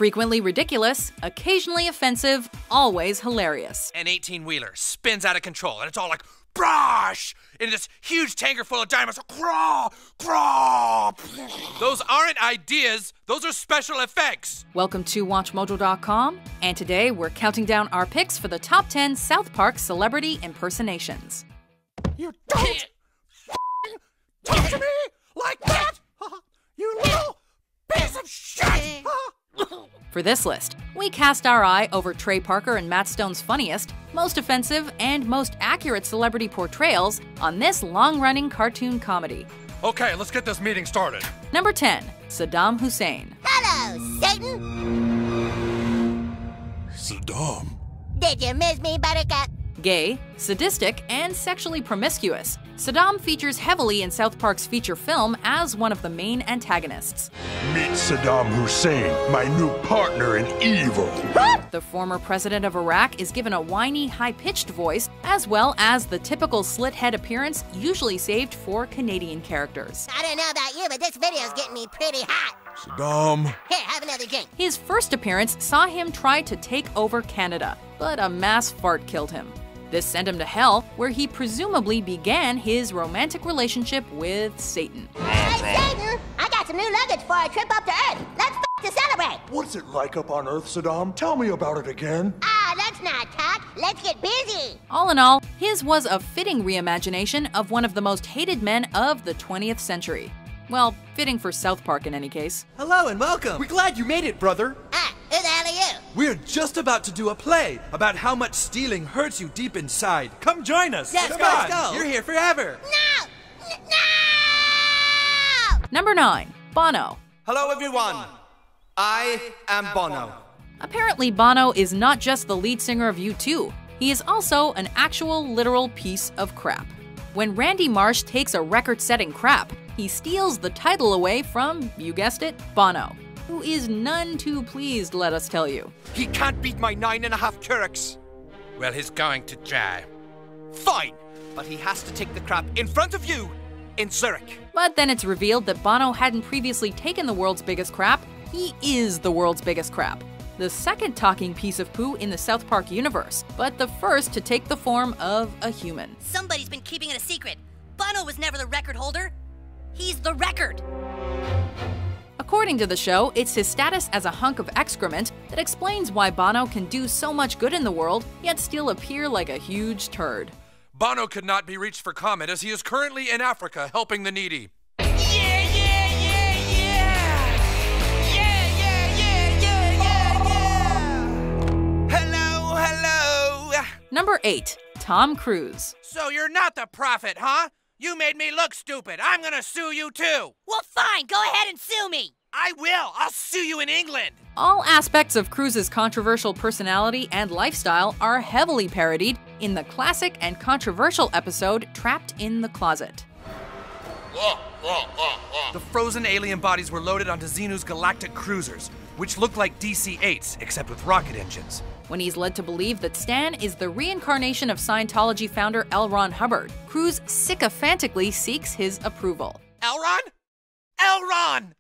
Frequently ridiculous, occasionally offensive, always hilarious. An 18-wheeler spins out of control, and it's all like, brush! In this huge tanker full of diamonds, craw, craw! Those aren't ideas, those are special effects! Welcome to WatchMojo.com, and today we're counting down our picks for the top 10 South Park celebrity impersonations. You don't talk to me like that! You little piece of shit! For this list, we cast our eye over Trey Parker and Matt Stone's funniest, most offensive, and most accurate celebrity portrayals on this long-running cartoon comedy. Okay, let's get this meeting started. Number 10, Saddam Hussein. Hello, Satan! Saddam. Did you miss me, Buttercup? Gay, sadistic, and sexually promiscuous, Saddam features heavily in South Park's feature film as one of the main antagonists. Meet Saddam Hussein, my new partner in evil. The former president of Iraq is given a whiny, high-pitched voice, as well as the typical slit-head appearance usually saved for Canadian characters. I don't know about you, but this video's getting me pretty hot. Saddam. Here, have another drink. His first appearance saw him try to take over Canada, but a mass fart killed him. This sent him to hell, where he presumably began his romantic relationship with Satan. Hey, Satan! I got some new luggage for a trip up to Earth. Let's to celebrate. What's it like up on Earth, Saddam? Tell me about it again. Let's not talk. Let's get busy. All in all, his was a fitting reimagination of one of the most hated men of the 20th century. Well, fitting for South Park in any case. Hello and welcome. We're glad you made it, brother. Who the hell are you? We're just about to do a play about how much stealing hurts you deep inside. Come join us. Yes, Come let's on. go. You're here forever. No! Number 9, Bono. Hello, everyone. I am Bono. Apparently, Bono is not just the lead singer of U2. He is also an actual, literal piece of crap. When Randy Marsh takes a record-setting crap, he steals the title away from, you guessed it, Bono, who is none too pleased, let us tell you. He can't beat my 9.5 carats. Well, he's going to try. Fine, but he has to take the crap in front of you in Zurich. But then it's revealed that Bono hadn't previously taken the world's biggest crap. He is the world's biggest crap. The second talking piece of poo in the South Park universe, but the first to take the form of a human. Somebody's been keeping it a secret. Bono was never the record holder. He's the record. According to the show, it's his status as a hunk of excrement that explains why Bono can do so much good in the world, yet still appear like a huge turd. Bono could not be reached for comment as he is currently in Africa helping the needy. Number 8, Tom Cruise. So you're not the prophet, huh? You made me look stupid. I'm gonna sue you too. Well, fine. Go ahead and sue me. I will. I'll sue you in England. All aspects of Cruise's controversial personality and lifestyle are heavily parodied in the classic and controversial episode Trapped in the Closet. The frozen alien bodies were loaded onto Xenu's galactic cruisers, which look like DC-8s, except with rocket engines. When he's led to believe that Stan is the reincarnation of Scientology founder L. Ron Hubbard, Cruise sycophantically seeks his approval. L. Ron? L. Ron!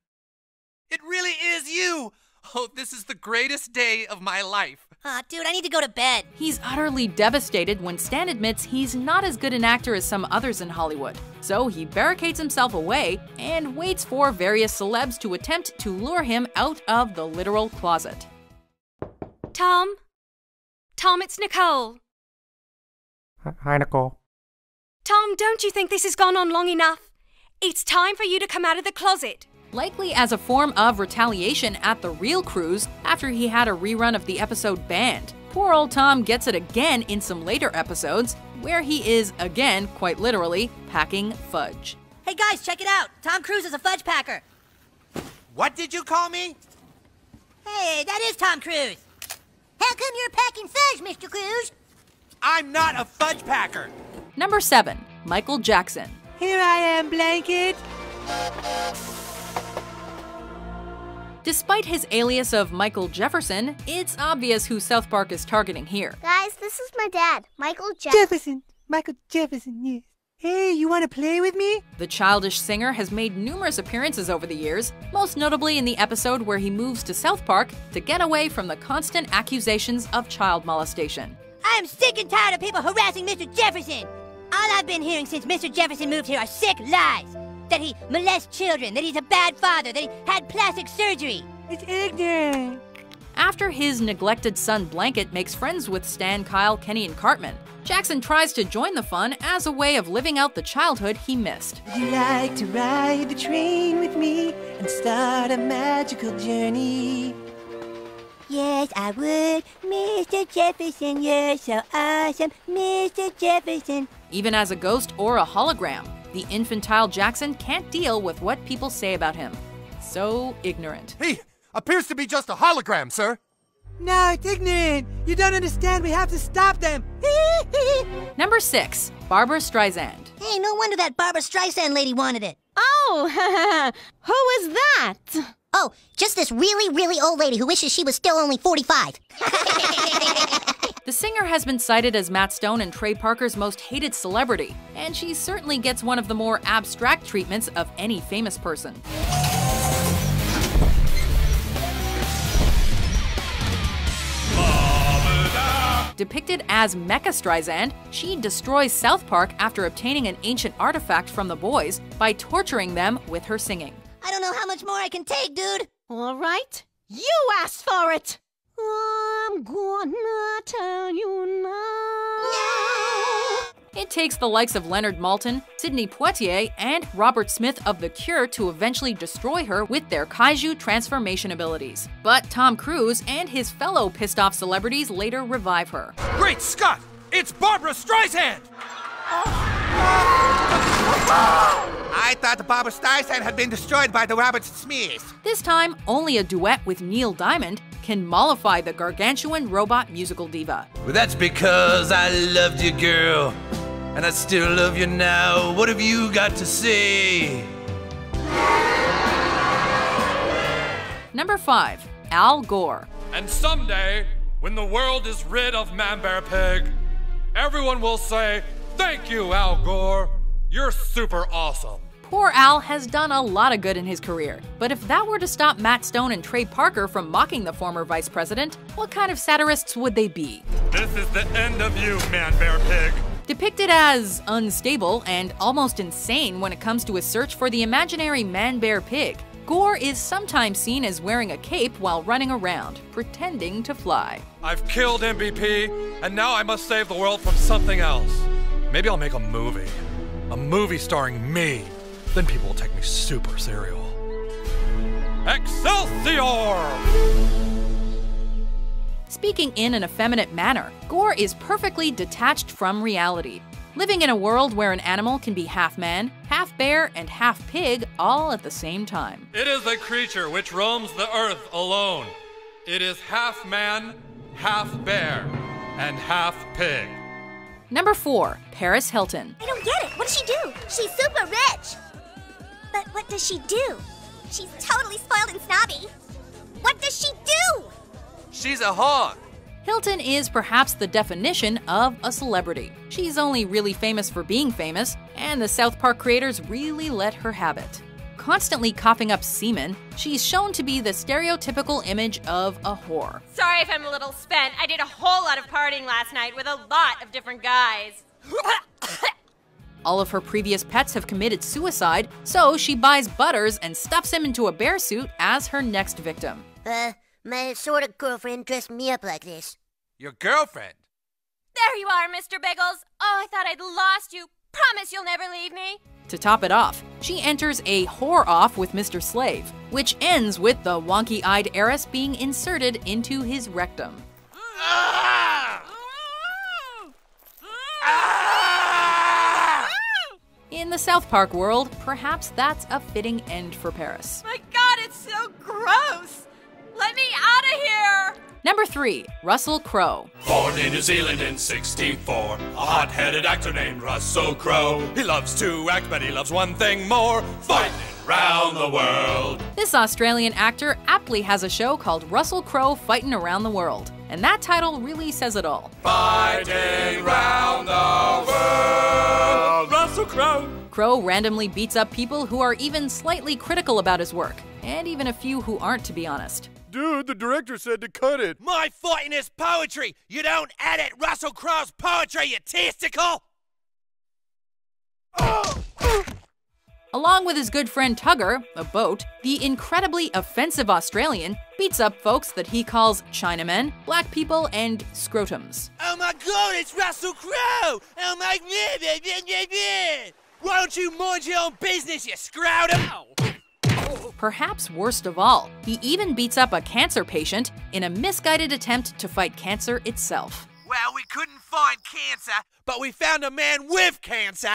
It really is you! Oh, this is the greatest day of my life. Dude, I need to go to bed. He's utterly devastated when Stan admits he's not as good an actor as some others in Hollywood. So he barricades himself away and waits for various celebs to attempt to lure him out of the literal closet. Tom? Tom, it's Nicole. Hi, Nicole. Tom, don't you think this has gone on long enough? It's time for you to come out of the closet. Likely as a form of retaliation at the real Cruise after he had a rerun of the episode banned. Poor old Tom gets it again in some later episodes, where he is, again, quite literally, packing fudge. Hey guys, check it out. Tom Cruise is a fudge packer. What did you call me? Hey, that is Tom Cruise. How come you're packing fudge, Mr. Cruz? I'm not a fudge packer. Number 7, Michael Jackson. Here I am, blanket. Despite his alias of Michael Jefferson, it's obvious who South Park is targeting here. Guys, this is my dad, Michael Jackson. Michael Jefferson, yes. Hey, you want to play with me? The childish singer has made numerous appearances over the years, most notably in the episode where he moves to South Park to get away from the constant accusations of child molestation. I'm sick and tired of people harassing Mr. Jefferson. All I've been hearing since Mr. Jefferson moved here are sick lies. That he molests children, that he's a bad father, that he had plastic surgery. It's ignorant. After his neglected son Blanket makes friends with Stan, Kyle, Kenny, and Cartman, Jackson tries to join the fun as a way of living out the childhood he missed. Would you like to ride the train with me and start a magical journey? Yes, I would. Mr. Jefferson, you're so awesome. Mr. Jefferson. Even as a ghost or a hologram, the infantile Jackson can't deal with what people say about him. So ignorant. He appears to be just a hologram, sir. No, it's ignorant. You don't understand. We have to stop them. Number 6, Barbara Streisand. Hey, no wonder that Barbara Streisand lady wanted it. Oh, who is that? Oh, just this really, really old lady who wishes she was still only 45. The singer has been cited as Matt Stone and Trey Parker's most hated celebrity, and she certainly gets one of the more abstract treatments of any famous person. Depicted as Mecha Streisand, she destroys South Park after obtaining an ancient artifact from the boys by torturing them with her singing. I don't know how much more I can take, dude. All right, you asked for it. I'm gonna tell you now. It takes the likes of Leonard Maltin, Sidney Poitier, and Robert Smith of The Cure to eventually destroy her with their kaiju transformation abilities. But Tom Cruise and his fellow pissed-off celebrities later revive her. Great Scott! It's Barbara Streisand! I thought Barbara Streisand had been destroyed by the Robert Smiths. This time, only a duet with Neil Diamond can mollify the gargantuan robot musical diva. Well, that's because I loved you, girl. And I still love you now. What have you got to say? Number 5, Al Gore. And someday, when the world is rid of Man Bear Pig, everyone will say, "Thank you, Al Gore. You're super awesome." Poor Al has done a lot of good in his career, but if that were to stop Matt Stone and Trey Parker from mocking the former vice president, what kind of satirists would they be? This is the end of you, Man Bear Pig. Depicted as unstable and almost insane when it comes to his search for the imaginary Man Bear Pig, Gore is sometimes seen as wearing a cape while running around, pretending to fly. I've killed MVP, and now I must save the world from something else. Maybe I'll make a movie starring me. Then people will take me super serial. Excelsior! Speaking in an effeminate manner, Gore is perfectly detached from reality, living in a world where an animal can be half man, half bear, and half pig all at the same time. It is a creature which roams the earth alone. It is half man, half bear, and half pig. Number 4, Paris Hilton. I don't get it. What does she do? She's super rich. But what does she do? She's totally spoiled and snobby. What does she do? She's a whore. Hilton is perhaps the definition of a celebrity. She's only really famous for being famous, and the South Park creators really let her have it. Constantly coughing up semen, she's shown to be the stereotypical image of a whore. Sorry if I'm a little spent. I did a whole lot of partying last night with a lot of different guys. All of her previous pets have committed suicide, so she buys Butters and stuffs him into a bear suit as her next victim. My sort of girlfriend dressed me up like this. Your girlfriend? There you are, Mr. Biggles. Oh, I thought I'd lost you. Promise you'll never leave me. To top it off, she enters a whore-off with Mr. Slave, which ends with the wonky-eyed heiress being inserted into his rectum. In the South Park world, perhaps that's a fitting end for Paris. My God, it's so gross. Let me out of here. Number 3, Russell Crowe. Born in New Zealand in '64, a hot-headed actor named Russell Crowe. He loves to act, but he loves one thing more: fighting round the world. This Australian actor aptly has a show called Russell Crowe Fightin' Around the World, and that title really says it all. Fighting round the world, Russell Crowe. Crowe randomly beats up people who are even slightly critical about his work, and even a few who aren't, to be honest. Dude, the director said to cut it. My fighting is poetry. You don't edit Russell Crowe's poetry, you testicle! Along with his good friend Tugger, a boat, the incredibly offensive Australian beats up folks that he calls Chinamen, black people, and scrotums. Oh my god, it's Russell Crowe! Oh my god! Why don't you mind your own business, you scrotum? Perhaps worst of all, he even beats up a cancer patient in a misguided attempt to fight cancer itself. Well, we couldn't find cancer, but we found a man with cancer.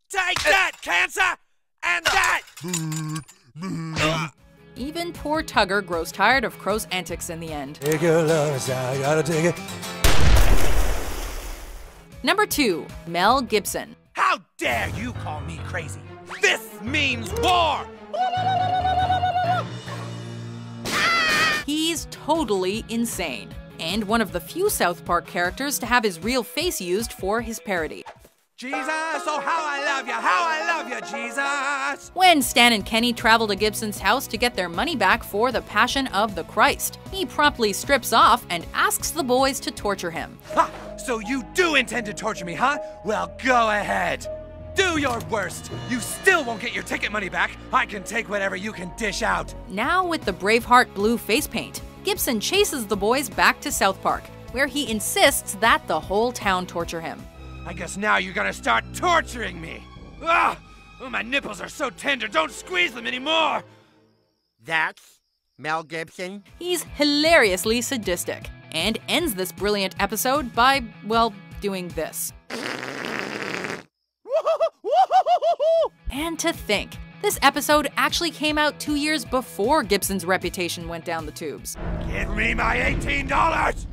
Take that, cancer! And that! Even poor Tugger grows tired of Crowe's antics in the end. Take your love aside, gotta take it. Number 2, Mel Gibson. How dare you call me crazy? This means war! He's totally insane, and one of the few South Park characters to have his real face used for his parody. Jesus, oh how I love you, Jesus! When Stan and Kenny travel to Gibson's house to get their money back for the Passion of the Christ, he promptly strips off and asks the boys to torture him. Ha! So you do intend to torture me, huh? Well, go ahead. Do your worst. You still won't get your ticket money back. I can take whatever you can dish out. Now with the Braveheart blue face paint, Gibson chases the boys back to South Park, where he insists that the whole town torture him. I guess now you're gonna start torturing me. Ah! Oh, my nipples are so tender, don't squeeze them anymore. That's Mel Gibson. He's hilariously sadistic, and ends this brilliant episode by, well, doing this. And to think, this episode actually came out 2 years before Gibson's reputation went down the tubes. Give me my $18!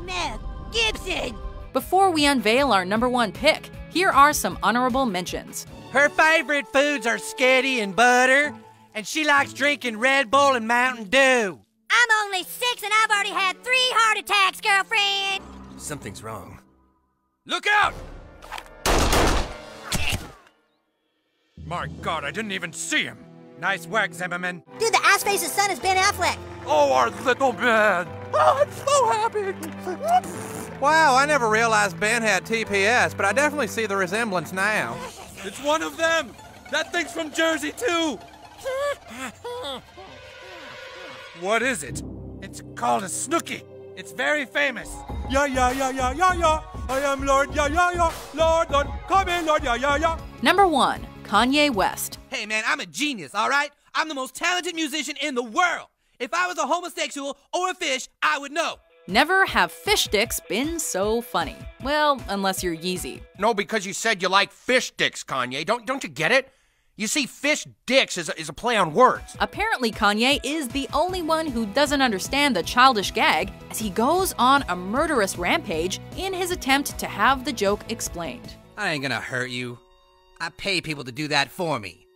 Mel Gibson! Before we unveil our number 1 pick, here are some honorable mentions. Her favorite foods are sketty and butter, and she likes drinking Red Bull and Mountain Dew. I'm only 6 and I've already had 3 heart attacks, girlfriend! Something's wrong. Look out! My God, I didn't even see him. Nice work, Zimmerman. Dude, the ass-face's son is Ben Affleck. Oh, our little Ben. Oh, I'm so happy. Wow, I never realized Ben had TPS, but I definitely see the resemblance now. It's one of them. That thing's from Jersey, too. What is it? It's called a Snooki. It's very famous. Yeah, yeah, yeah, yeah, yeah, yeah. I am Lord, yeah, yeah, yeah. Lord, Lord, come in, Lord, yeah, yeah, yeah. Number 1, Kanye West. Hey, man, I'm a genius, all right? I'm the most talented musician in the world. If I was a homosexual or a fish, I would know. Never have fish sticks been so funny. Well, unless you're Yeezy. No, because you said you like fish dicks, Kanye. Don't you get it? You see, fish dicks is a play on words. Apparently, Kanye is the only one who doesn't understand the childish gag as he goes on a murderous rampage in his attempt to have the joke explained. I ain't gonna hurt you. I pay people to do that for me.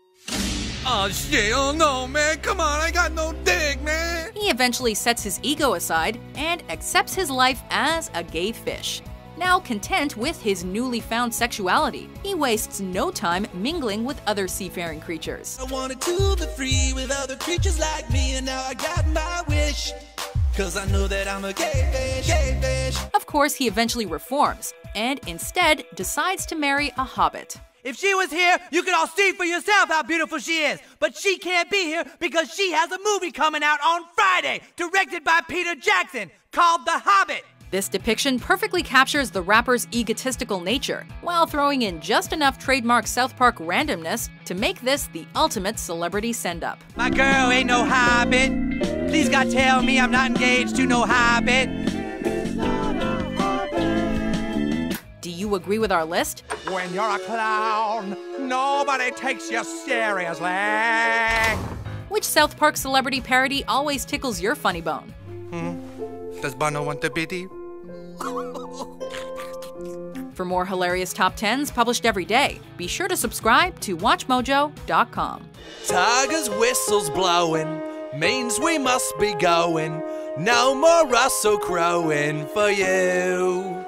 Oh, shit. Oh, no, man. Come on. I got no dick, man. He eventually sets his ego aside and accepts his life as a gay fish. Now content with his newly found sexuality, he wastes no time mingling with other seafaring creatures. I wanted to be free with other creatures like me, and now I got my wish. Cause I know that I'm a gay fish. Of course, he eventually reforms, and instead decides to marry a hobbit. If she was here, you could all see for yourself how beautiful she is. But she can't be here because she has a movie coming out on Friday, directed by Peter Jackson, called The Hobbit. This depiction perfectly captures the rapper's egotistical nature, while throwing in just enough trademark South Park randomness to make this the ultimate celebrity send-up. My girl ain't no hobbit. Please God tell me I'm not engaged to no hobbit. Do you agree with our list? When you're a clown, nobody takes you seriously. Which South Park celebrity parody always tickles your funny bone? Does Bono want to be the... For more hilarious top 10s published every day, be sure to subscribe to WatchMojo.com. Tiger's whistle's blowing, means we must be going. No more Russell crowing for you.